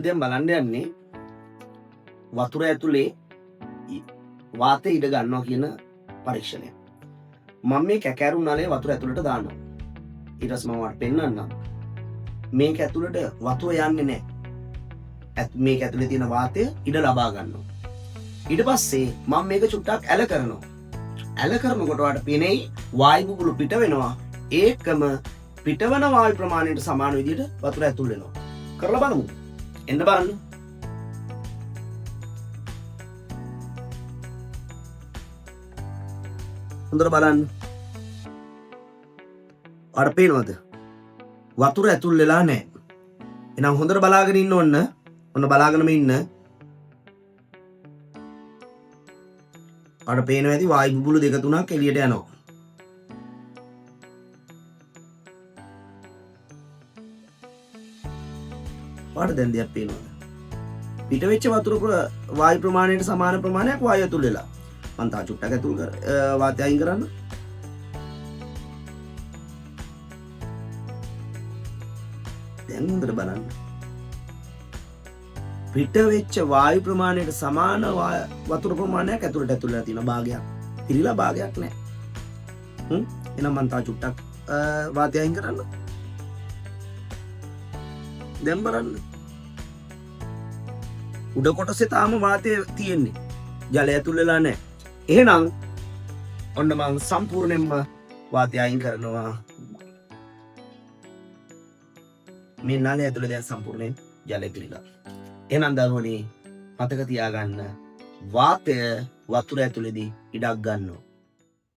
අපි දැන් බලන්න යන්නේ වතුර ඇතුලේ වාතය ඉඩ ගන්නවා කියන පරීක්ෂණය. මම මේ කැකෑරු නලය වතුර ඇතුළට දානවා. ඊට පස්සේ මම ඔයාලට පෙන්නන්නම්. මේක ඇතුළට වතුර යන්නේ නැහැ. මේක ඇතුලේ තියෙන වාතය ඉඩ ලබා ගන්නවා. ඊට පස්සේ මම මේක චුට්ටක් ඇල කරනවා. ඇල කරනකොට ඔයාලට පේන්නේ වායු බුබුලු පිට වෙනවා. ඒකම පිටවන වායු ප්‍රමාණයට සමාන විදිහට වතුර ඇතුල් වෙනවා. කරලා බලමු. එන්න බලන්න. හොඳට බලන්න. ඔයාලට පේනවද? වතුර ඇතුල් වෙලා නැහැ. එහෙනම් හොඳට බලාගෙන ඉන්න ඕන. ඔන්න බලාගෙනම ඉන්න. ඔයාලට පේනවා ඇති වායු බුබුලු දෙක තුනක් එළියට යනවා. ඔයාලට දැන් දෙයක් පේනවද? පිට වෙච්ච වතුර වායු ප්‍රමාණයට සමාන ප්‍රමාණයක් වායු ඇතුල් වෙලා. මම තා චුට්ටක් ඇතුල් කර වාතය අයින් කරන්න. දැන් හොඳට බලන්න. පිට වෙච්ච වායු ප්‍රමාණයට සමාන වතුර ප්‍රමාණයක් ඇතුළට ඇතුල් වෙලා තියෙන භාගයක්. පිළිලා භාගයක් නැහැ. එහෙනම් මම තා චුට්ටක් වාතය අයින් කරන්න. දැන් බලන්න. උඩ කොටසේ තාම වාතය තියෙන්නේ. ජලය ඇතුල් වෙලා නැහැ. එහෙනම් ඔන්න මම සම්පූර්ණයෙන්ම වාතය අයින් කරනවා. මේ නලය ඇතුලේ දැන් සම්පූර්ණයෙන් ජලය පිරීලා. එහෙනම් දරුවනේ මතක තියාගන්න වාතය වතුර ඇතුලේදී ඉඩක් ගන්නවා.